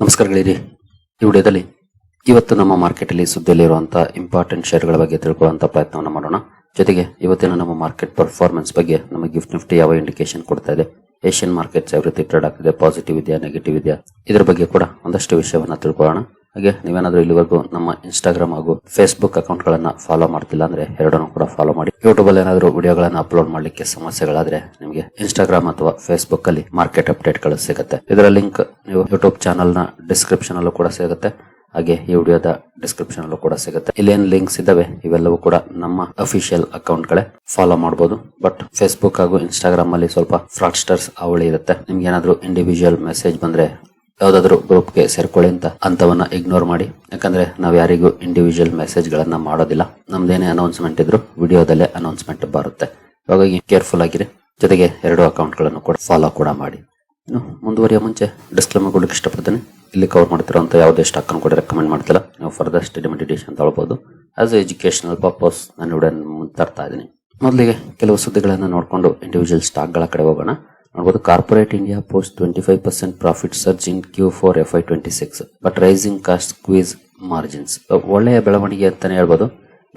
ನಮಸ್ಕಾರಗಳಿರಿ. ಈ ವಿಡಿಯೋದಲ್ಲಿ ಇವತ್ತು ನಮ್ಮ ಮಾರ್ಕೆಟ್ ಅಲ್ಲಿ ಸುದ್ದಿಯಲ್ಲಿರುವಂತಹ ಇಂಪಾರ್ಟೆಂಟ್ ಶೇರ್ಗಳ ಬಗ್ಗೆ ತಿಳ್ಕೊಳ್ಳುವಂತ ಪ್ರಯತ್ನವನ್ನು ಮಾಡೋಣ. ಜೊತೆಗೆ ಇವತ್ತಿನ ನಮ್ಮ ಮಾರ್ಕೆಟ್ ಪರ್ಫಾರ್ಮೆನ್ಸ್ ಬಗ್ಗೆ ನಮ್ಮ ಗಿಫ್ಟ್ ನಿಫ್ಟಿ ಯಾವ ಇಂಡಿಕೇಶನ್ ಕೊಡ್ತಾ ಇದೆ, ಏಷ್ಯನ್ ಮಾರ್ಕೆಟ್ಸ್ ಯಾವ ರೀತಿ ಟ್ರೇಡ್ ಆಗ್ತಿದೆ, ಪಾಸಿಟಿವ್ ಇದೆಯಾ ನೆಗೆಟಿವ್ ಇದೆಯಾ, ಇದರ ಬಗ್ಗೆ ಕೂಡ ಒಂದಷ್ಟು ವಿಷಯವನ್ನ ತಿಳ್ಕೊಳ್ಳೋಣ. ಹಾಗೆ ನೀವೇನಾದ್ರೂ ಇಲ್ಲಿವರೆಗೂ ನಮ್ಮ ಇನ್ಸ್ಟಾಗ್ರಾಮ್ ಹಾಗೂ ಫೇಸ್ಬುಕ್ ಅಕೌಂಟ್ ಗಳನ್ನ ಫಾಲೋ ಮಾಡ್ತಿಲ್ಲ ಅಂದ್ರೆ ಎರಡನ್ನೂ ಕೂಡ ಫಾಲೋ ಮಾಡಿ. ಯೂಟ್ಯೂಬ್ ಅಲ್ಲಿ ಏನಾದ್ರೂ ವಿಡಿಯೋಗಳನ್ನ ಅಪ್ಲೋಡ್ ಮಾಡ್ಲಿಕ್ಕೆ ಸಮಸ್ಯೆಗಳಾದ್ರೆ ನಿಮಗೆ ಇನ್ಸ್ಟಾಗ್ರಾಮ್ ಅಥವಾ ಫೇಸ್ಬುಕ್ ಅಲ್ಲಿ ಮಾರ್ಕೆಟ್ ಅಪ್ಡೇಟ್ ಗಳು ಸಿಗುತ್ತೆ. ಇದರ ಲಿಂಕ್ ನೀವು ಯೂಟ್ಯೂಬ್ ಚಾನಲ್ ನ ಡಿಸ್ಕ್ರಿಪ್ಷನ್ ಅಲ್ಲೂ ಕೂಡ ಸಿಗುತ್ತೆ, ಹಾಗೆ ಈ ವಿಡಿಯೋದ ಡಿಸ್ಕ್ರಿಪ್ಷನ್ ಅಲ್ಲೂ ಕೂಡ ಸಿಗುತ್ತೆ. ಇಲ್ಲೇನ್ ಲಿಂಕ್ಸ್ ಇದಾವೆ ಇವೆಲ್ಲವೂ ಕೂಡ ನಮ್ಮ ಅಫಿಷಿಯಲ್ ಅಕೌಂಟ್ ಗಳೇ, ಫಾಲೋ ಮಾಡಬಹುದು. ಬಟ್ ಫೇಸ್ಬುಕ್ ಹಾಗೂ ಇನ್ಸ್ಟಾಗ್ರಾಮ್ ಅಲ್ಲಿ ಸ್ವಲ್ಪ ಫ್ರಾಡ್ಸ್ಟರ್ಸ್ ಅವಳಿ ಇರುತ್ತೆ. ನಿಮ್ಗೆ ಏನಾದ್ರೂ ಇಂಡಿವಿಜುವಲ್ ಮೆಸೇಜ್ ಬಂದ್ರೆ ಯಾವ್ದಾದ್ರು ಗ್ರೂಪ್ ಗೆ ಸೇರ್ಕೊಳ್ಳಿ ಅಂತವನ್ನ ಇಗ್ನೋರ್ ಮಾಡಿ. ಯಾಕಂದ್ರೆ ನಾವ್ ಯಾರಿಗೂ ಇಂಡಿವಿಜುವಲ್ ಮೆಸೇಜ್ ಗಳನ್ನ ಮಾಡೋದಿಲ್ಲ. ನಮ್ದೇನೇ ಅನೌನ್ಸ್ಮೆಂಟ್ ಇದ್ರು ವಿಡಿಯೋದಲ್ಲೇ ಅನೌನ್ಸ್ಮೆಂಟ್ ಬರುತ್ತೆ. ಹಾಗಾಗಿ ಕೇರ್ಫುಲ್ ಆಗಿರಿ. ಜೊತೆಗೆ ಎರಡು ಅಕೌಂಟ್ ಗಳನ್ನು ಕೂಡ ಫಾಲೋ ಕೂಡ ಮಾಡಿ. ಇನ್ನು ಮುಂದುವರಿಯ ಮುಂಚೆ ಡಿಸ್ಕ್ಲೇಮರ್ ಕೊಡಕ್ಕೆ ಇಷ್ಟಪಡ್ತೇನೆ. ಇಲ್ಲಿ ಕವರ್ ಮಾಡ್ತಿರೋಂಥ ಯಾವುದೇ ಸ್ಟಾಕ್ ಅನ್ನು ಕೂಡ ರೆಕಮೆಂಡ್ ಮಾಡ್ತಿಲ್ಲ. ನೀವು ಫರ್ದರ್ ಸ್ಟಡಿ ಮೆಡಿಟೇಷನ್ ತಗೊಳ್ಬಹುದು. ಆಸ್ ಎಜುಕೇಶನಲ್ ಪರ್ಪಸ್ ನಾನು ವಿಡಿಯೋ ತರ್ತಾ ಇದ್ದೀನಿ. ಮೊದಲಿಗೆ ಕೆಲವು ಸುದ್ದಿಗಳನ್ನ ನೋಡಿಕೊಂಡು ಇಂಡಿವಿಜುವಲ್ ಸ್ಟಾಕ್ ಗಳ ಕಡೆ ಹೋಗೋಣ. ನೋಡಬಹುದು, corporate India post 25% profit surge in Q4 FY26 but rising cost squeeze margins. ಒಳ್ಳೆಯ ಬೆಳವಣಿಗೆ ಅಂತಾನೆ ಹೇಳ್ಬೋದು.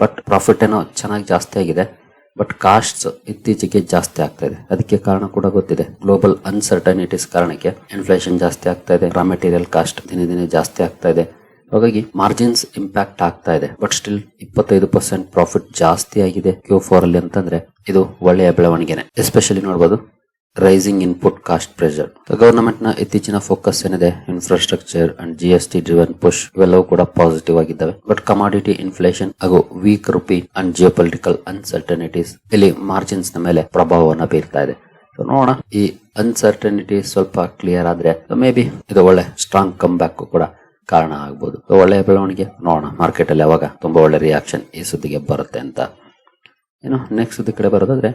ಬಟ್ ಪ್ರಾಫಿಟ್ ಏನೋ ಚೆನ್ನಾಗಿ ಜಾಸ್ತಿ ಆಗಿದೆ, ಬಟ್ ಕಾಸ್ಟ್ ಇತ್ತೀಚೆಗೆ ಜಾಸ್ತಿ ಆಗ್ತಾ ಇದೆ. ಅದಕ್ಕೆ ಕಾರಣ ಕೂಡ ಗೊತ್ತಿದೆ. ಗ್ಲೋಬಲ್ ಅನ್ಸರ್ಟನಿಟೀಸ್ ಕಾರಣಕ್ಕೆ ಇನ್ಫ್ಲೇಷನ್ ಜಾಸ್ತಿ ಆಗ್ತಾ ಇದೆ, ರಾ ಮೆಟೀರಿಯಲ್ ಕಾಸ್ಟ್ ದಿನೇ ದಿನೇ ಜಾಸ್ತಿ ಆಗ್ತಾ ಇದೆ. ಹಾಗಾಗಿ ಮಾರ್ಜಿನ್ಸ್ ಇಂಪ್ಯಾಕ್ಟ್ ಆಗ್ತಾ ಇದೆ. ಬಟ್ ಸ್ಟಿಲ್ 25% ಪ್ರಾಫಿಟ್ ಜಾಸ್ತಿ ಆಗಿದೆ Q4 ಅಲ್ಲಿ ಅಂತಂದ್ರೆ ಇದು ಒಳ್ಳೆಯ ಬೆಳವಣಿಗೆನೆ. ಎಸ್ಪೆಷಲಿ ನೋಡಬಹುದು rising input cost pressure. Government ನ ಇತ್ತೀಚಿನ ಫೋಕಸ್ ಏನಿದೆ, infrastructure and GST driven push, ಇವೆಲ್ಲವೂ ಕೂಡ ಪಾಸಿಟಿವ್ ಆಗಿದ್ದಾವೆ. ಬಟ್ ಕಮಾಡಿಟಿ ಇನ್ಫ್ಲೇಷನ್ ಹಾಗೂ weak rupee and geopolitical uncertainties ಇಲ್ಲಿ ಮಾರ್ಜಿನ್ಸ್ ನ ಮೇಲೆ ಪ್ರಭಾವವನ್ನು ಬೀರ್ತಾ ಇದೆ. ನೋಡೋಣ, ಈ ಅನ್ಸರ್ಟನಿಟಿ ಸ್ವಲ್ಪ ಕ್ಲಿಯರ್ ಆದ್ರೆ ಮೇ ಬಿ ಇದು ಒಳ್ಳೆ ಸ್ಟ್ರಾಂಗ್ ಕಮ್ ಬ್ಯಾಕ್ ಕೂಡ ಕಾರಣ ಆಗ್ಬಹುದು. ಒಳ್ಳೆಯ ಬೆಳವಣಿಗೆ ನೋಡೋಣ. ಮಾರ್ಕೆಟ್ ಅಲ್ಲಿ ಅವಾಗ ತುಂಬಾ ಒಳ್ಳೆ ರಿಯಾಕ್ಷನ್ ಈ ಸುದ್ದಿಗೆ ಬರುತ್ತೆ ಅಂತ. ಏನು ನೆಕ್ಸ್ಟ್ ಸುದ್ದಿ ಕಡೆ ಬರೋದಾದ್ರೆ,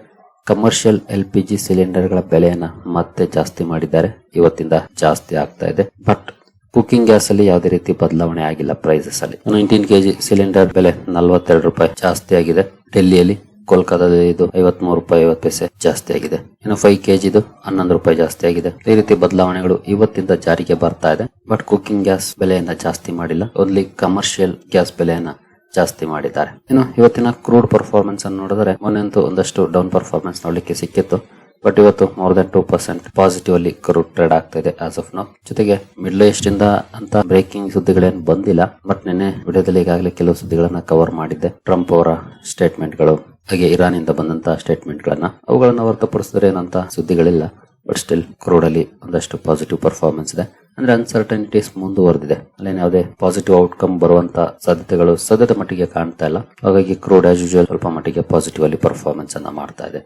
ಕಮರ್ಷಿಯಲ್ LPG ಸಿಲಿಂಡರ್ ಗಳ ಬೆಲೆಯನ್ನ ಮತ್ತೆ ಜಾಸ್ತಿ ಮಾಡಿದ್ದಾರೆ. ಇವತ್ತಿಂದ ಜಾಸ್ತಿ ಆಗ್ತಾ ಇದೆ. ಬಟ್ ಕುಕಿಂಗ್ ಗ್ಯಾಸ್ ಅಲ್ಲಿ ಯಾವುದೇ ರೀತಿ ಬದಲಾವಣೆ ಆಗಿಲ್ಲ ಪ್ರೈಸಸ್ ಅಲ್ಲಿ. 19 kg ಸಿಲಿಂಡರ್ ಬೆಲೆ 42 ರೂಪಾಯಿ ಜಾಸ್ತಿ ಆಗಿದೆ. ಡೆಲ್ಲಿಯಲ್ಲಿ, ಕೋಲ್ಕತ್ತಾದಲ್ಲಿ ಇದು 53 ರೂಪಾಯಿ 50 ಪೈಸೆ ಜಾಸ್ತಿ ಆಗಿದೆ. ಇನ್ನು 5 kg ಇದು 11 ರೂಪಾಯಿ ಜಾಸ್ತಿ ಆಗಿದೆ. ಈ ರೀತಿ ಬದಲಾವಣೆಗಳು ಇವತ್ತಿಂದ ಜಾರಿಗೆ ಬರ್ತಾ ಇದೆ. ಬಟ್ ಕುಕಿಂಗ್ ಗ್ಯಾಸ್ ಬೆಲೆಯನ್ನ ಜಾಸ್ತಿ ಮಾಡಿಲ್ಲ, ಓನ್ಲಿ ಕಮರ್ಷಿಯಲ್ ಗ್ಯಾಸ್ ಬೆಲೆಯನ್ನ ಜಾಸ್ತಿ ಮಾಡಿದ್ದಾರೆ. ಇನ್ನು ಇವತ್ತಿನ ಕ್ರೂಡ್ ಪರ್ಫಾರ್ಮೆನ್ಸ್ ಅನ್ನು ನೋಡಿದ್ರೆ, ಮೊನ್ನೆಂತೂ ಒಂದಷ್ಟು ಡೌನ್ ಪರ್ಫಾರ್ಮೆನ್ಸ್ ನೋಡ್ಲಿಕ್ಕೆ ಸಿಕ್ಕಿತ್ತು. ಬಟ್ ಇವತ್ತು ಮೋರ್ ದನ್ 2% ಪಾಸಿಟಿವ್ ಅಲ್ಲಿ ಕ್ರೂಡ್ ಟ್ರೇಡ್ ಆಗ್ತಾ ಇದೆ ಆಸ್ ಆಫ್ ನೌ. ಜೊತೆಗೆ ಮಿಡ್ಲ್ ಈಸ್ಟ್ ಇಂದ ಅಂತ ಬ್ರೇಕಿಂಗ್ ಸುದ್ದಿಗಳೇನು ಬಂದಿಲ್ಲ. ಬಟ್ ನಿನ್ನೆ ವಿಡಿಯೋದಲ್ಲಿ ಈಗಾಗಲೇ ಕೆಲವು ಸುದ್ದಿಗಳನ್ನ ಕವರ್ ಮಾಡಿದ್ದೆ. ಟ್ರಂಪ್ ಅವರ ಸ್ಟೇಟ್ಮೆಂಟ್ ಗಳು, ಹಾಗೆ ಇರಾನ್ ಇಂದ ಬಂದಂತಹ ಸ್ಟೇಟ್ಮೆಂಟ್ ಗಳನ್ನ, ಅವುಗಳನ್ನ ಹೊರತುಪಡಿಸಿದ್ರೆ ಏನಂತ ಸುದ್ದಿಗಳಿಲ್ಲ. ಬಟ್ ಸ್ಟಿಲ್ ಕ್ರೂಡ್ ಅಲ್ಲಿ ಒಂದಷ್ಟು ಪಾಸಿಟಿವ್ ಪರ್ಫಾರ್ಮೆನ್ಸ್ ಇದೆ. ಅಂದ್ರೆ ಅನ್ಸರ್ಟನಿಟೀಸ್ ಮುಂದುವರೆದಿದೆ. ಅಲ್ಲೇನು ಯಾವುದೇ ಪಾಸಿಟಿವ್ ಔಟ್ಕಮ್ ಬರುವಂತ ಸಾಧ್ಯತೆಗಳು ಸದ್ಯದ ಮಟ್ಟಿಗೆ ಕಾಣ್ತಾ ಇಲ್ಲ. ಹಾಗಾಗಿ ಕ್ರೂಡ್ ಆಸ್ ಯೂಶುವಲ್ ಸ್ವಲ್ಪ ಮಟ್ಟಿಗೆ ಪಾಸಿಟಿವ್ ಅಲ್ಲಿ ಪರ್ಫಾರ್ಮೆನ್ಸ್ ಅನ್ನ ಮಾಡ್ತಾ ಇದೆ.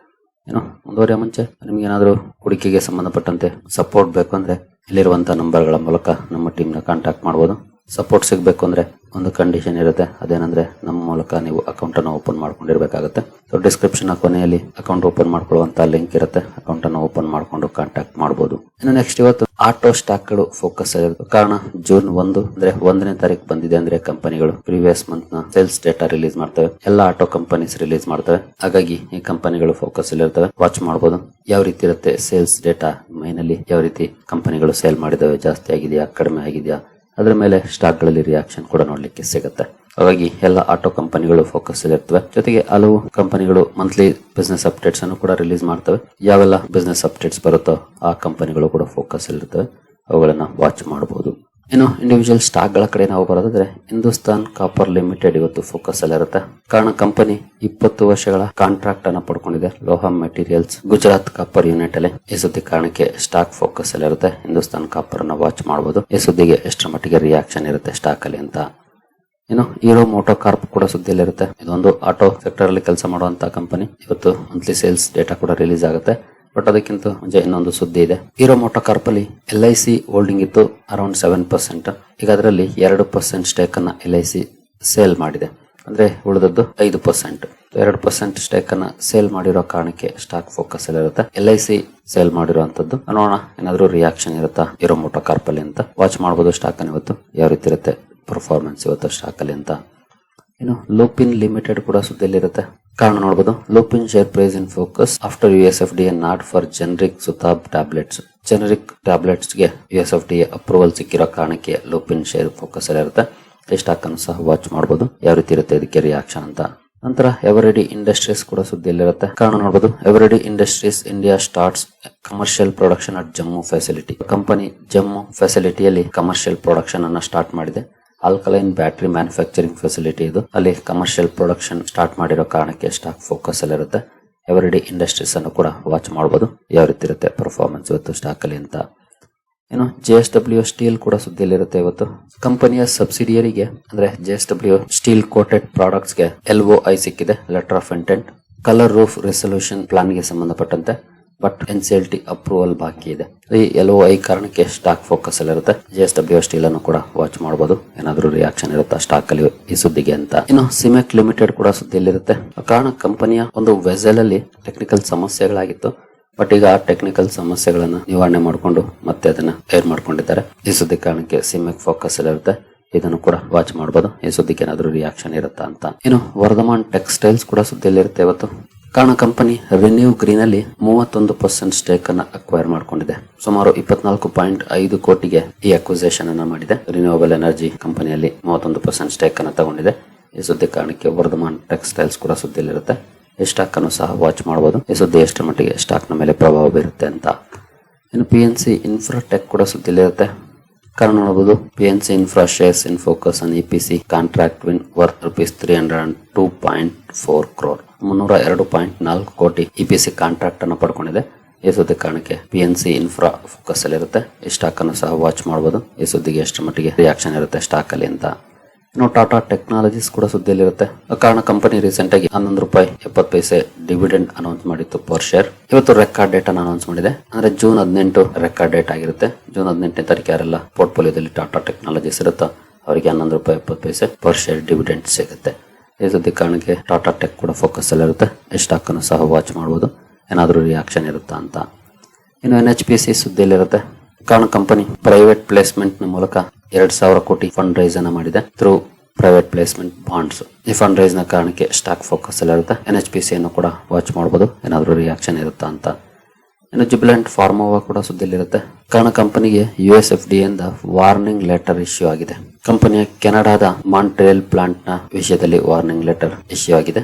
ಏನೋ ಮುಂದುವರಿಯ ಮುಂಚೆ ನಿಮ್ಗೆ ಏನಾದ್ರೂ ಹೂಡಿಕೆಗೆ ಸಂಬಂಧಪಟ್ಟಂತೆ ಸಪೋರ್ಟ್ ಬೇಕು ಅಂದ್ರೆ ಇಲ್ಲಿರುವಂತಹ ನಂಬರ್ ಗಳ ಮೂಲಕ ನಮ್ಮ ಟೀಮ್ ನ ಕಾಂಟ್ಯಾಕ್ಟ್ ಮಾಡಬಹುದು. ಸಪೋರ್ಟ್ ಸಿಗಬೇಕು ಅಂದ್ರೆ ಒಂದು ಕಂಡೀಷನ್ ಇರುತ್ತೆ. ಅದೇನಂದ್ರೆ ನಮ್ಮ ಮೂಲಕ ನೀವು ಅಕೌಂಟ್ ಅನ್ನು ಓಪನ್ ಮಾಡ್ಕೊಂಡಿರ್ಬೇಕಾಗುತ್ತೆ. ಸೊ ಡಿಸ್ಕ್ರಿಪ್ಷನ್ ಕೊನೆಯಲ್ಲಿ ಅಕೌಂಟ್ ಓಪನ್ ಮಾಡ್ಕೊಳ್ಳುವಂತ ಲಿಂಕ್ ಇರುತ್ತೆ. ಅಕೌಂಟ್ ಅನ್ನು ಓಪನ್ ಮಾಡ್ಕೊಂಡು ಕಾಂಟ್ಯಾಕ್ಟ್ ಮಾಡಬಹುದು. ಇನ್ನು ನೆಕ್ಸ್ಟ್ ಇವತ್ತು ಆಟೋ ಸ್ಟಾಕ್ ಗಳು ಫೋಕಸ್ ಆಗಿರುತ್ತೆ. ಕಾರಣ ಜೂನ್ 1 ಅಂದ್ರೆ 1ನೇ ತಾರೀಕು ಬಂದಿದೆ ಅಂದ್ರೆ ಕಂಪನಿಗಳು ಪ್ರೀವಿಯಸ್ ಮಂತ್ ನ ಸೇಲ್ಸ್ ಡೇಟಾ ರಿಲೀಸ್ ಮಾಡ್ತವೆ. ಎಲ್ಲ ಆಟೋ ಕಂಪನೀಸ್ ರಿಲೀಸ್ ಮಾಡ್ತವೆ. ಹಾಗಾಗಿ ಈ ಕಂಪನಿಗಳು ಫೋಕಸ್ ಅಲ್ಲಿ ಇರ್ತವೆ. ವಾಚ್ ಮಾಡಬಹುದು ಯಾವ ರೀತಿ ಇರುತ್ತೆ ಸೇಲ್ಸ್ ಡೇಟಾ. ಮೈನ್ ಅಲ್ಲಿ ಯಾವ ರೀತಿ ಕಂಪನಿಗಳು ಸೇಲ್ ಮಾಡಿದಾವೆ, ಜಾಸ್ತಿ ಆಗಿದೆಯಾ ಕಡಿಮೆ ಆಗಿದೆಯಾ, ಅದರ ಮೇಲೆ ಸ್ಟಾಕ್ ಗಳಲ್ಲಿ ರಿಯಾಕ್ಷನ್ ಕೂಡ ನೋಡ್ಲಿಕ್ಕೆ ಸಿಗುತ್ತೆ. ಹಾಗಾಗಿ ಎಲ್ಲ ಆಟೋ ಕಂಪನಿಗಳು ಫೋಕಸ್ ಇರ್ತವೆ. ಜೊತೆಗೆ ಹಲವು ಕಂಪನಿಗಳು ಮಂತ್ಲಿ ಬಿಸ್ನೆಸ್ ಅಪ್ಡೇಟ್ಸ್ ಅನ್ನು ಕೂಡ ರಿಲೀಸ್ ಮಾಡ್ತವೆ. ಯಾವೆಲ್ಲ ಬಿಸ್ನೆಸ್ ಅಪ್ಡೇಟ್ಸ್ ಬರುತ್ತೋ ಆ ಕಂಪನಿಗಳು ಕೂಡ ಫೋಕಸ್ ಇರ್ತವೆ. ಅವುಗಳನ್ನ ವಾಚ್ ಮಾಡಬಹುದು. ಇನ್ನು ಇಂಡಿವಿಜುವಲ್ ಸ್ಟಾಕ್ ಗಳ ಕಡೆ ನಾವು ಬರೋದಾದ್ರೆ, ಹಿಂದೂಸ್ತಾನ್ ಕಾಪರ್ ಲಿಮಿಟೆಡ್ ಇವತ್ತು ಫೋಕಸ್ ಅಲ್ಲಿರುತ್ತೆ. ಕಾರಣ ಕಂಪನಿ 20 ವರ್ಷಗಳ ಕಾಂಟ್ರಾಕ್ಟ್ ಅನ್ನ ಪಡ್ಕೊಂಡಿದೆ ಲೋಹ ಮೆಟೀರಿಯಲ್ಸ್ ಗುಜರಾತ್ ಕಾಪರ್ ಯೂನಿಟ್ ಅಲ್ಲಿ. ಈ ಸುದ್ದಿ ಕಾರಣಕ್ಕೆ ಸ್ಟಾಕ್ ಫೋಕಸ್ ಅಲ್ಲಿರುತ್ತೆ. ಹಿಂದೂಸ್ತಾನ್ ಕಾಪರ್ ಅನ್ನ ವಾಚ್ ಮಾಡಬಹುದು. ಈ ಸುದ್ದಿಗೆ ಎಷ್ಟರ ಮಟ್ಟಿಗೆ ರಿಯಾಕ್ಷನ್ ಇರುತ್ತೆ ಸ್ಟಾಕ್ ಅಲ್ಲಿ ಅಂತ. ಇನ್ನು ಹೀರೋ ಮೋಟೋ ಕಾರ್ಪ್ ಕೂಡ ಸುದ್ದಿಯಲ್ಲಿರುತ್ತೆ. ಇದೊಂದು ಆಟೋ ಸೆಕ್ಟರ್ ಅಲ್ಲಿ ಕೆಲಸ ಮಾಡುವಂತಹ ಕಂಪನಿ. ಇವತ್ತು ಮಂತ್ಲಿ ಸೇಲ್ಸ್ ಡೇಟಾ ಕೂಡ ರಿಲೀಸ್ ಆಗುತ್ತೆ. ಬಟ್ ಅದಕ್ಕಿಂತ ಮುಂಚೆ ಇನ್ನೊಂದು ಸುದ್ದಿ ಇದೆ. ಹೀರೋ ಮೋಟೋ ಕಾರ್ಪ್ ಅಲ್ಲಿ LIC ಹೋಲ್ಡಿಂಗ್ ಇತ್ತು ಅರೌಂಡ್ 7%. ಈಗ ಅದರಲ್ಲಿ 2% ಸ್ಟೇಕ್ ಅನ್ನ LIC ಸೇಲ್ ಮಾಡಿದೆ. ಅಂದ್ರೆ ಉಳಿದದ್ದು 5%. 2% ಸ್ಟೇಕ್ ಅನ್ನ ಸೇಲ್ ಮಾಡಿರೋ ಕಾರಣಕ್ಕೆ ಸ್ಟಾಕ್ ಫೋಕಸ್ ಅಲ್ಲಿರುತ್ತೆ. LIC ಸೇಲ್ ಮಾಡಿರುವಂತದ್ದು. ನೋಡೋಣ ಏನಾದ್ರೂ ರಿಯಾಕ್ಷನ್ ಇರುತ್ತಾ ಹೀರೋ ಮೋಟೋ ಕಾರ್ಪ್ ಅಲ್ಲಿ ಅಂತ. ವಾಚ್ ಮಾಡಬಹುದು ಸ್ಟಾಕ್ ಅನ್ನು ಇವತ್ತು ಯಾವ ರೀತಿ ಇರುತ್ತೆ ಪರ್ಫಾರ್ಮೆನ್ಸ್ ಇವತ್ತು ಸ್ಟಾಕ್ ಅಲ್ಲಿ ಅಂತ. ಇನ್ನು ಲೂಪಿನ್ ಲಿಮಿಟೆಡ್ ಕೂಡ ಸುದ್ದಿಯಲ್ಲಿರುತ್ತೆ. ಕಾರಣ ನೋಡಬಹುದು, Lupin share price in focus after US FDA nod for generic Sutab tablets. Generic ಟ್ಯಾಬ್ಲೆಟ್ಸ್ಗೆ USFDA ಅಪ್ರೂವಲ್ ಸಿಕ್ಕಿರೋ ಕಾರಣಕ್ಕೆ ಲೂಪಿನ್ ಶೇರ್ ಫೋಕಸ್ ಅಲ್ಲಿ ಇರುತ್ತೆ. ಈ ಸ್ಟಾಕ್ ಅನ್ನು ಸಹ ವಾಚ್ ಮಾಡಬಹುದು, ಯಾವ ರೀತಿ ಇರುತ್ತೆ ಇದಕ್ಕೆ ರಿಯಾಕ್ಷನ್ ಅಂತ. ನಂತರ ಎವರೆಡಿ ಇಂಡಸ್ಟ್ರೀಸ್ ಕೂಡ ಸುದ್ದಿಯಲ್ಲಿರುತ್ತೆ. ಕಾರಣ ನೋಡಬಹುದು, Eveready Industries India starts commercial production at Jammu facility. Company Jammu ಫೆಸಿಲಿಟಿಯಲ್ಲಿ ಕಮರ್ಷಿಯಲ್ ಪ್ರೊಡಕ್ಷನ್ ಅನ್ನ ಸ್ಟಾರ್ಟ್ ಮಾಡಿದೆ. ಆಲ್ಕಲೈನ್ ಬ್ಯಾಟರಿ ಮ್ಯಾನುಫ್ಯಾಕ್ಚರಿಂಗ್ ಫೆಸಿಲಿಟಿ ಇದು. ಅಲ್ಲಿ ಕಮರ್ಷಿಯಲ್ ಪ್ರೊಡಕ್ಷನ್ ಸ್ಟಾರ್ಟ್ ಮಾಡಿರೋ ಕಾರಣಕ್ಕೆ ಸ್ಟಾಕ್ ಫೋಕಸ್ ಅಲ್ಲಿ ಇರುತ್ತೆ. ಎವರೆಡಿ ಇಂಡಸ್ಟ್ರೀಸ್ ಅನ್ನು ಕೂಡ ವಾಚ್ ಮಾಡಬಹುದು, ಯಾವ ರೀತಿ ಇರುತ್ತೆ ಪರ್ಫಾರ್ಮೆನ್ಸ್ ಇವತ್ತು ಸ್ಟಾಕ್ ಅಲ್ಲಿ ಅಂತ. ಏನು JSW ಸ್ಟೀಲ್ ಕೂಡ ಸುದ್ದಿಯಲ್ಲಿರುತ್ತೆ ಇವತ್ತು. ಕಂಪನಿಯ ಸಬ್ಸಿಡಿಯರಿಗೆ ಅಂದ್ರೆ JSW ಸ್ಟೀಲ್ ಕೋಟೆಡ್ ಪ್ರಾಡಕ್ಟ್ಸ್ ಗೆ LOI ಸಿಕ್ಕಿದೆ, letter of intent. Colour roof resolution plan ಗೆ ಸಂಬಂಧಪಟ್ಟಂತೆ, ಬಟ್ NCLT ಅಪ್ರೂವಲ್ ಬಾಕಿ ಇದೆ. ಈ LOI ಕಾರಣಕ್ಕೆ ಸ್ಟಾಕ್ ಫೋಕಸ್ ಅಲ್ಲಿರುತ್ತೆ. JSW ಸ್ಟೀಲ್ ಅನ್ನು ಕೂಡ ವಾಚ್ ಮಾಡಬಹುದು, ಏನಾದರೂ ರಿಯಾಕ್ಷನ್ ಇರುತ್ತಾ ಸ್ಟಾಕ್ ಅಲ್ಲಿ ಈ ಸುದ್ದಿಗೆ ಅಂತ. ಇನ್ನು ಸಿಮೆಕ್ ಲಿಮಿಟೆಡ್ ಕೂಡ ಸುದ್ದಿಯಲ್ಲಿರುತ್ತೆ. ಕಾರಣ ಕಂಪನಿಯ ಒಂದು ವೆಸಲ್ ಅಲ್ಲಿ ಟೆಕ್ನಿಕಲ್ ಸಮಸ್ಯೆಗಳಾಗಿತ್ತು, ಬಟ್ ಈಗ ಆ ಟೆಕ್ನಿಕಲ್ ಸಮಸ್ಯೆಗಳನ್ನ ನಿವಾರಣೆ ಮಾಡಿಕೊಂಡು ಮತ್ತೆ ಅದನ್ನ ಏರ್ ಮಾಡ್ಕೊಂಡಿದ್ದಾರೆ. ಈ ಸುದ್ದಿ ಕಾರಣಕ್ಕೆ ಸಿಮೆಕ್ ಫೋಕಸ್ ಅಲ್ಲಿರುತ್ತೆ, ಇದನ್ನು ಕೂಡ ವಾಚ್ ಮಾಡಬಹುದು, ಈ ಸುದ್ದಿಗೆ ಏನಾದರೂ ರಿಯಾಕ್ಷನ್ ಇರುತ್ತಾ ಅಂತ. ಇನ್ನು ವರ್ಧಮಾನ್ ಟೆಕ್ಸ್ಟೈಲ್ಸ್ ಕೂಡ ಸುದ್ದಿಯಲ್ಲಿರುತ್ತೆ ಇವತ್ತು. ಕಾರಣ ಕಂಪನಿ ರಿನ್ಯೂ ಗ್ರೀನ್ ಅಲ್ಲಿ 31% ಸ್ಟೇಕ್ ಅನ್ನ ಅಕ್ವೈರ್ ಮಾಡಿಕೊಂಡಿದೆ. ಸುಮಾರು 24.5 ಕೋಟಿಗೆ ಈ ಅಕ್ವಿಸೇಷನ್ ಅನ್ನ ಮಾಡಿದೆ. ರಿನ್ಯೂವಬಲ್ ಎನರ್ಜಿ ಕಂಪನಿಯಲ್ಲಿ 31% ಸ್ಟೇಕ್ ಅನ್ನ ತಗೊಂಡಿದೆ. ಈ ಸುದ್ದಿ ಕಾರಣಕ್ಕೆ ವರ್ಧಮಾನ್ ಟೆಕ್ಸ್ಟೈಲ್ಸ್ ಕೂಡ ಸುದ್ದಿಯಲ್ಲಿರುತ್ತೆ. ಈ ಸ್ಟಾಕ್ ಅನ್ನು ಸಹ ವಾಚ್ ಮಾಡಬಹುದು, ಈ ಸುದ್ದಿ ಎಷ್ಟರ ಮಟ್ಟಿಗೆ ಸ್ಟಾಕ್ ನ ಮೇಲೆ ಪ್ರಭಾವ ಬೀರುತ್ತೆ ಅಂತ. ಇನ್ನು PNC ಇನ್ಫ್ರಾಟೆಕ್ ಕೂಡ ಸುದ್ದಿಯಲ್ಲಿರುತ್ತೆ. ಕಾರಣ ನೋಡಬಹುದು, PNC infra shares in focus on EPC contract win worth ₹302.4 crore 302.4 ಕೋಟಿ EPC ಕಾಂಟ್ರಾಕ್ಟ್ ಅನ್ನು ಪಡ್ಕೊಂಡಿದೆ. ಈ ಸುದ್ದಿ ಕಾರಣಕ್ಕೆ PNC ಇನ್ಫ್ರಾ ಫೋಕಸ್ ಅಲ್ಲಿ ಇರುತ್ತೆ. ಈ ಸ್ಟಾಕ್ ಅನ್ನು ಸಹ ವಾಚ್ ಮಾಡಬಹುದು, ಈ ಸುದ್ದಿಗೆ ಎಷ್ಟರ ಮಟ್ಟಿಗೆ ರಿಯಾಕ್ಷನ್ ಇರುತ್ತೆ ಸ್ಟಾಕ್ ಅಲ್ಲಿ ಅಂತ. ಇನ್ನು ಟಾಟಾ ಟೆಕ್ನಾಲಜೀಸ್ ಕೂಡ ಸುದ್ದಿಯಲ್ಲಿರುತ್ತೆ. ಕಾರಣ ಕಂಪನಿ ರೀಸೆಂಟ್ ಆಗಿ ₹11.70 ಡಿವಿಡೆಂಡ್ ಅನೌನ್ಸ್ ಮಾಡಿತ್ತು ಪರ್ ಶೇರ್. ಇವತ್ತು ರೆಕಾರ್ಡ್ ಡೇಟ್ ಅನ್ನು ಅನೌನ್ಸ್ ಮಾಡಿದೆ, ಅಂದ್ರೆ ಜೂನ್ 18 ರೆಕಾರ್ಡ್ ಡೇಟ್ ಆಗಿರುತ್ತೆ. ಜೂನ್ 18ನೇ ತಾರೀಕು ಯಾರೆಲ್ಲ ಪೋರ್ಟ್ಫೋಲಿಯೋದಲ್ಲಿ ಟಾಟಾ ಟೆಕ್ನಾಲಜೀಸ್ ಇರುತ್ತೋ ಅವರಿಗೆ ₹11.70 ಪರ್ ಶೇರ್ ಡಿವಿಡೆಂಡ್ ಸಿಗುತ್ತೆ. ಈ ಸುದ್ದಿ ಕಾರಣಕ್ಕೆ ಟಾಟಾ ಟೆಕ್ ಕೂಡ ಫೋಕಸ್ ಅಲ್ಲಿರುತ್ತೆ. ಈ ಸ್ಟಾಕ್ ಅನ್ನು ಸಹ ವಾಚ್ ಮಾಡಬಹುದು, ಏನಾದರೂ ರಿಯಾಕ್ಷನ್ ಇರುತ್ತಾ ಅಂತ. ಇನ್ನು NHPC ಸುದ್ದಿಯಲ್ಲಿರುತ್ತೆ. ಕಾರಣ ಕಂಪನಿ ಪ್ರೈವೇಟ್ ಪ್ಲೇಸ್ಮೆಂಟ್ ನ ಮೂಲಕ 2,000 ಕೋಟಿ ಫಂಡ್ ರೈಸ್ ಅನ್ನ ಮಾಡಿದೆ ಥ್ರೂ ಪ್ರೈವೇಟ್ ಪ್ಲೇಸ್ಮೆಂಟ್ ಬಾಂಡ್ಸ್. ಈ ಫಂಡ್ ರೈಸ್ ನ ಕಾರಣಕ್ಕೆ ಸ್ಟಾಕ್ ಫೋಕಸ್ ಅಲ್ಲಿರುತ್ತೆ. NHPC ಅನ್ನು ಕೂಡ ವಾಚ್ ಮಾಡಬಹುದು, ಏನಾದರೂ ರಿಯಾಕ್ಷನ್ ಇರುತ್ತಾ ಅಂತ. ಇನ್ನು ಜುಬಿಲೆಂಟ್ ಫಾರ್ಮೋವಾ ಕೂಡ ಸುದ್ದಿಯಲ್ಲಿರುತ್ತೆ. ಕಾರಣ ಕಂಪನಿಗೆ USFDA ಇಂದ ವಾರ್ನಿಂಗ್ ಲೆಟರ್ ಇಶ್ಯೂ ಆಗಿದೆ. ಕಂಪನಿಯ ಕೆನಡಾದ ಮಾಂಟ್ರಿಯಲ್ ಪ್ಲಾಂಟ್ ನ ವಿಷಯದಲ್ಲಿ ವಾರ್ನಿಂಗ್ ಲೆಟರ್ ಇಶ್ಯೂ ಆಗಿದೆ.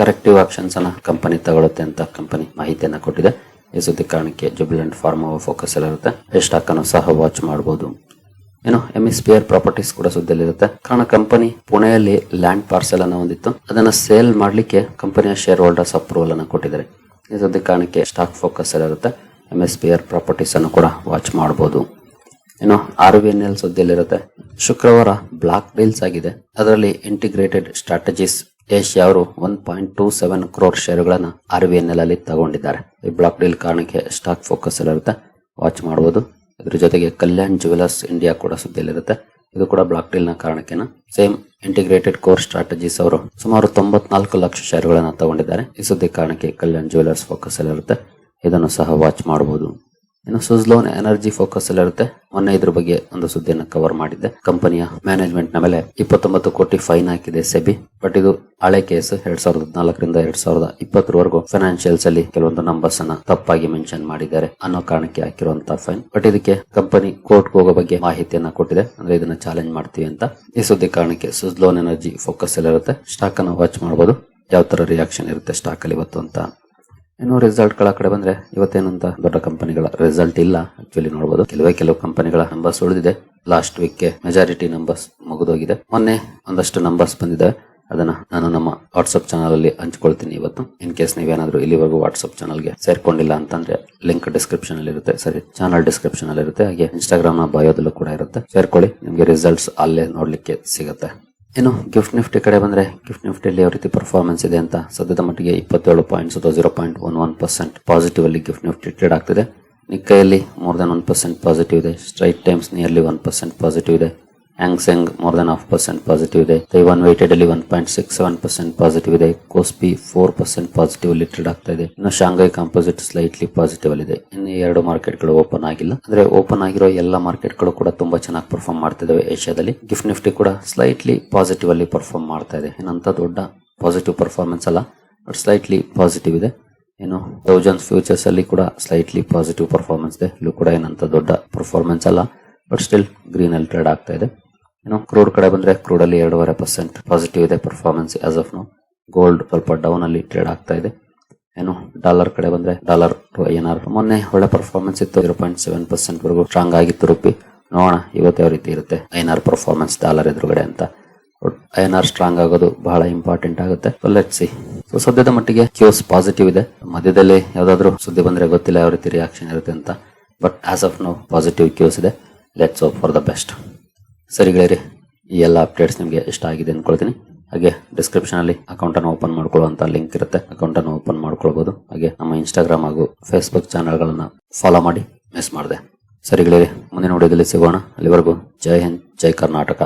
ಕರೆಕ್ಟಿವ್ ಆಕ್ಷನ್ಸ್ ಅನ್ನ ಕಂಪನಿ ತಗೊಳುತ್ತೆ ಅಂತ ಕಂಪನಿ ಮಾಹಿತಿಯನ್ನ ಕೊಟ್ಟಿದೆ. ಈ ಸುದ್ದಿ ಕಾರಣಕ್ಕೆ ಜುಬಿಲೆಂಟ್ ಫಾರ್ಮೋವಾ ಫೋಕಸ್ ಅಲ್ಲಿರುತ್ತೆ. ಈ ಸ್ಟಾಕ್ ಅನ್ನು ಸಹ ವಾಚ್ ಮಾಡಬಹುದು. ಏನು ಎಮಿಸ್ಪಿಯರ್ ಪ್ರಾಪರ್ಟೀಸ್ ಕೂಡ ಸುದ್ದಿಯಲ್ಲಿರುತ್ತೆ. ಕಾರಣ ಕಂಪನಿ ಪುಣೆಯಲ್ಲಿ ಲ್ಯಾಂಡ್ ಪಾರ್ಸೆಲ್ ಅನ್ನು ಹೊಂದಿತ್ತು, ಅದನ್ನ ಸೇಲ್ ಮಾಡ್ಲಿಕ್ಕೆ ಕಂಪನಿಯ ಶೇರ್ ಹೋಲ್ಡರ್ಸ್ ಅಪ್ರೂವಲ್ ಅನ್ನು ಕೊಟ್ಟಿದ್ದಾರೆ. ಈ ಸುದ್ದಿ ಕಾರಣಕ್ಕೆ ಸ್ಟಾಕ್ ಫೋಕಸ್ ಅಲ್ಲಿರುತ್ತೆ. ಎಮಿಸ್ಪಿಯರ್ ಪ್ರಾಪರ್ಟೀಸ್ ಅನ್ನು ಕೂಡ ವಾಚ್ ಮಾಡಬಹುದು. ಇನ್ನು RVNL ಸುದ್ದಿಯಲ್ಲಿರುತ್ತೆ. ಶುಕ್ರವಾರ ಬ್ಲಾಕ್ ಡೀಲ್ಸ್ ಆಗಿದೆ. ಅದರಲ್ಲಿ ಇಂಟಿಗ್ರೇಟೆಡ್ ಸ್ಟ್ರಾಟಜೀಸ್ ಏಷ್ಯಾ ಅವರು 1.27 crore ಶೇರುಗಳನ್ನ RVNL ಅಲ್ಲಿ ತಗೊಂಡಿದ್ದಾರೆ. ಈ ಬ್ಲಾಕ್ ಡೀಲ್ ಕಾರಣಕ್ಕೆ ಸ್ಟಾಕ್ ಫೋಕಸ್ ಅಲ್ಲಿರುತ್ತೆ, ವಾಚ್ ಮಾಡಬಹುದು. ಇದ್ರ ಜೊತೆಗೆ ಕಲ್ಯಾಣ್ ಜುವೆಲರ್ಸ್ ಇಂಡಿಯಾ ಕೂಡ ಸುದ್ದಿಯಲ್ಲಿರುತ್ತೆ. ಇದು ಕೂಡ ಬ್ಲಾಕ್ ಡೀಲ್ ನ ಕಾರಣಕ್ಕೆನ. ಸೇಮ್ ಇಂಟಿಗ್ರೇಟೆಡ್ ಕೋರ್ ಸ್ಟ್ರಾಟಜೀಸ್ ಅವರು ಸುಮಾರು 94 ಲಕ್ಷ ಶೇರುಗಳನ್ನ ತಗೊಂಡಿದ್ದಾರೆ. ಈ ಸುದ್ದಿ ಕಾರಣಕ್ಕೆ ಕಲ್ಯಾಣ್ ಜುವೆಲರ್ಸ್ ಫೋಕಸ್ ಅಲ್ಲಿರುತ್ತೆ, ಇದನ್ನು ಸಹ ವಾಚ್ ಮಾಡಬಹುದು. ಇನ್ನು ಸುಜ್ಲೋನ್ ಎನರ್ಜಿ ಫೋಕಸ್ ಅಲ್ಲಿರುತ್ತೆ. ಮೊನ್ನೆ ಇದ್ರ ಬಗ್ಗೆ ಒಂದು ಸುದ್ದಿಯನ್ನು ಕವರ್ ಮಾಡಿದ್ದೆ. ಕಂಪನಿಯ ಮ್ಯಾನೇಜ್ಮೆಂಟ್ ನ ಮೇಲೆ 29 ಕೋಟಿ ಫೈನ್ ಹಾಕಿದೆ ಸೆಬಿ. ಬಟ್ ಇದು ಹಳೆ ಕೇಸ್. 2014ರಿಂದ 2020 ಫೈನಾನ್ಷಿಯಲ್ಸ್ ಅಲ್ಲಿ ಕೆಲವೊಂದು ನಂಬರ್ಸ್ ಅನ್ನ ತಪ್ಪಾಗಿ ಮೆನ್ಷನ್ ಮಾಡಿದ್ದಾರೆ ಅನ್ನೋ ಕಾರಣಕ್ಕೆ ಹಾಕಿರುವಂತಹ ಫೈನ್. ಬಟ್ ಇದಕ್ಕೆ ಕಂಪನಿ ಕೋರ್ಟ್ ಹೋಗೋ ಬಗ್ಗೆ ಮಾಹಿತಿಯನ್ನ ಕೊಟ್ಟಿದೆ, ಅಂದ್ರೆ ಇದನ್ನ ಚಾಲೆಂಜ್ ಮಾಡ್ತೀವಿ ಅಂತ. ಈ ಸುದ್ದಿ ಕಾರಣಕ್ಕೆ ಸುಜ್ಲೋನ್ ಎನರ್ಜಿ ಫೋಕಸ್ ಅಲ್ಲಿರುತ್ತೆ. ಸ್ಟಾಕ್ ಅನ್ನು ವಾಚ್ ಮಾಡಬಹುದು, ಯಾವ ತರ ರಿಯಾಕ್ಷನ್ ಇರುತ್ತೆ ಸ್ಟಾಕ್ ಅಲ್ಲಿ ಇವತ್ತು ಅಂತ. ಇನ್ನು ರಿಸಲ್ಟ್ ಗಳ ಕಡೆ ಬಂದ್ರೆ ಇವತ್ತೇನಂತ ದೊಡ್ಡ ಕಂಪನಿಗಳ ರಿಸಲ್ಟ್ ಇಲ್ಲ. ಆಕ್ಚುಲಿ ನೋಡಬಹುದು ಕೆಲವು ಕಂಪನಿಗಳ ನಂಬರ್ಸ್ ಉಳಿದಿದೆ. ಲಾಸ್ಟ್ ವೀಕ್ ಗೆ ಮೆಜಾರಿಟಿ ನಂಬರ್ಸ್ ಮುಗಿದೋಗಿದೆ. ಮೊನ್ನೆ ಒಂದಷ್ಟು ನಂಬರ್ಸ್ ಬಂದಿದೆ, ಅದನ್ನ ನಾನು ನಮ್ಮ ವಾಟ್ಸ್ಆಪ್ ಚಾನಲ್ ಅಲ್ಲಿ ಹಂಚ್ಕೊಳ್ತೀನಿ ಇವತ್ತು. ಇನ್ ಕೇಸ್ ನೀವೇನಾದ್ರೂ ಇಲ್ಲಿವರೆಗೂ ವಾಟ್ಸ್ಆಪ್ ಚಾನಲ್ ಗೆ ಸೇರ್ಕೊಂಡಿಲ್ಲ ಅಂತಂದ್ರೆ ಲಿಂಕ್ ಡಿಸ್ಕ್ರಿಪ್ಷನ್ ಅಲ್ಲಿ ಇರುತ್ತೆ, ಚಾನಲ್ ಡಿಸ್ಕ್ರಿಪ್ಷನ್ ಅಲ್ಲಿ ಇರುತ್ತೆ. ಹಾಗೆ ಇನ್ಸ್ಟಾಗ್ರಾಮ್ ನ ಬಯೋದಲ್ಲೂ ಕೂಡ ಇರುತ್ತೆ, ಸೇರ್ಕೊಳ್ಳಿ. ನಿಮ್ಗೆ ರಿಸಲ್ಟ್ಸ್ ಅಲ್ಲೇ ನೋಡ್ಲಿಕ್ಕೆ ಸಿಗುತ್ತೆ. ಇನ್ನು ಗಿಫ್ಟ್ ನಿಫ್ಟಿ ಕಡೆ ಬಂದ್ರೆ ಗಿಫ್ಟ್ ನಿಫ್ಟಿಯಲ್ಲಿ ಯಾವ ರೀತಿ ಪರ್ಫಾರ್ಮೆನ್ಸ್ ಇದೆ ಅಂತ. ಸದ್ಯದ ಮಟ್ಟಿಗೆ 27 ಪಾಯಿಂಟ್ಸ್ ಅಥವಾ 0.11% ಪಾಸಿಟಿವ್ ಅಲ್ಲಿ ಗಿಫ್ಟ್ ನಿಫ್ಟಿ ಟ್ರೇಡ್ ಆಗ್ತಿದೆ. ನಿಕ್ಕೈಯಲ್ಲಿ ಮೋರ್ ದನ್ 1% ಪಾಸಿಟಿವ್ ಇದೆ. ಸ್ಟ್ರೈಟ್ ಟೈಮ್ಸ್ ನಿಯರ್ಲಿ 1% ಪಾಸಿಟಿವ್ ಇದೆ. ಹ್ಯಾಂಗ್ಸೆಂಗ್ ಮೋರ್ ದನ್ 0.5% ಪಾಸಿಟಿವ್ ಇದೆ. ತೈವಾನ್ ವೇಟೆಡ್ ಅಲ್ಲಿ 1.67% ಪಾಸಿಟಿವ್ ಇದೆ. ಕೋಸ್ಪಿ 4% ಪಾಸಿಟಿವ್ ಅಲ್ಲಿ ಟ್ರೇಡ್ ಆಗ್ತಾ ಇದೆ. ಇನ್ನು ಶಾಂಘೈ ಕಾಂಪೋಸಿಟ್ ಸ್ಲೈಟ್ಲಿ ಪಾಸಿಟಿವ್ ಅಲ್ಲಿ ಇದೆ. ಇನ್ನು 2 ಮಾರ್ಕೆಟ್ ಗಳು ಓಪನ್ ಆಗಿಲ್ಲ. ಅಂದ್ರೆ ಓಪನ್ ಆಗಿರೋ ಎಲ್ಲ ಮಾರ್ಕೆಟ್ ಗಳು ಕೂಡ ತುಂಬಾ ಚೆನ್ನಾಗಿ ಪರ್ಫಾರ್ಮ್ ಮಾಡ್ತಿದ್ದಾವೆ ಏಷ್ಯಾದಲ್ಲಿ. ಗಿಫ್ಟ್ ನಿಫ್ಟಿ ಕೂಡ ಸ್ಲೈಟ್ಲಿ ಪಾಸಿಟಿವ್ ಅಲ್ಲಿ ಪರ್ಫಾರ್ಮ್ ಮಾಡ್ತಾ ಇದೆ. ಏನಂತ ದೊಡ್ಡ ಪಾಸಿಟಿವ್ ಪರ್ಫಾರ್ಮೆನ್ಸ್ ಅಲ್ಲ, ಬಟ್ ಸ್ಲೈಟ್ಲಿ ಪಾಸಿಟಿವ್ ಇದೆ. ಏನು ಥೌಸಂಡ್ಸ್ ಫ್ಯೂಚರ್ಸ್ ಅಲ್ಲಿ ಕೂಡ ಸ್ಲೈಟ್ಲಿ ಪಾಸಿಟಿವ್ ಪರ್ಫಾರ್ಮೆನ್ಸ್ ಇದೆ. ಇಲ್ಲೂ ಕೂಡ ಏನಂತ ದೊಡ್ಡ ಪರ್ಫಾರ್ಮೆನ್ಸ್ ಅಲ್ಲ, ಬಟ್ ಸ್ಟಿಲ್ ಗ್ರೀನ್ ಅಲ್ಲಿ ಟ್ರೇಡ್ ಆಗ್ತಾ ಇದೆ. ಕ್ರೂಡ್ ಕಡೆ ಬಂದ್ರೆ ಕ್ರೂಡ್ ಅಲ್ಲಿ 2.5% ಪಾಸಿಟಿವ್ ಇದೆ performance as of now. Gold ಸ್ವಲ್ಪ ಡೌನ್ ಅಲ್ಲಿ ಟ್ರೇಡ್ ಆಗ್ತಾ ಇದೆ. ಡಾಲರ್ ಕಡೆ ಬಂದ್ರೆ ಡಾಲರ್ ಟು ಐಎನ್ಆರ್ ಮೊನ್ನೆ ಒಳ್ಳೆ ಪರ್ಫಾರ್ಮೆನ್ಸ್ ಇತ್ತು, 0.7% ವರೆಗೂ ಸ್ಟ್ರಾಂಗ್ ಆಗಿತ್ತು ರುಪಿ. ನೋಡೋಣ ಇವತ್ತು ಯಾವ ರೀತಿ ಇರುತ್ತೆ ಐಎನ್ಆರ್ ಪರ್ಫಾರ್ಮೆನ್ಸ್ ಡಾಲರ್ ಎದುರುಗಡೆ ಅಂತ. ಐಎನ್ಆರ್ ಸ್ಟ್ರಾಂಗ್ ಆಗೋದು ಬಹಳ ಇಂಪಾರ್ಟೆಂಟ್ ಆಗುತ್ತೆ. Let's see. ಸೊ ಸದ್ಯದ ಮಟ್ಟಿಗೆ ಕ್ಯೂಸ್ ಪಾಸಿಟಿವ್ ಇದೆ. ಮಧ್ಯದಲ್ಲಿ ಯಾವ್ದಾದ್ರು ಸುದ್ದಿ ಬಂದ್ರೆ ಗೊತ್ತಿಲ್ಲ ಯಾವ ರೀತಿ ರಿಯಾಕ್ಷನ್ ಇರುತ್ತೆ ಅಂತ, but as of no positive cues ಇದೆ. Let's hope for the best. ಸರಿ ಗೆಳೆಯರಿ, ಈ ಎಲ್ಲ ಅಪ್ಡೇಟ್ಸ್ ನಿಮಗೆ ಇಷ್ಟ ಆಗಿದೆ ಅನ್ಕೊಳ್ತೀನಿ. ಹಾಗೆ ಡಿಸ್ಕ್ರಿಪ್ಷನ್ ಅಲ್ಲಿ ಅಕೌಂಟ್ ಅನ್ನು ಓಪನ್ ಮಾಡ್ಕೊಳ್ಳುವಂತ ಲಿಂಕ್ ಇರುತ್ತೆ, ಅಕೌಂಟ್ ಅನ್ನು ಓಪನ್ ಮಾಡ್ಕೊಳ್ಬಹುದು. ಹಾಗೆ ನಮ್ಮ ಇನ್ಸ್ಟಾಗ್ರಾಮ್ ಹಾಗೂ ಫೇಸ್ಬುಕ್ ಚಾನೆಲ್ ಗಳನ್ನ ಫಾಲೋ ಮಾಡಿ, ಮಿಸ್ ಮಾಡಿದೆ. ಸರಿ ಗೆಳೆಯರಿ, ಮುಂದಿನ ವಿಡಿಯೋದಲ್ಲಿ ಸಿಗೋಣ. ಅಲ್ಲಿವರೆಗೂ ಜೈ ಹಿಂದ್, ಜೈ ಕರ್ನಾಟಕ.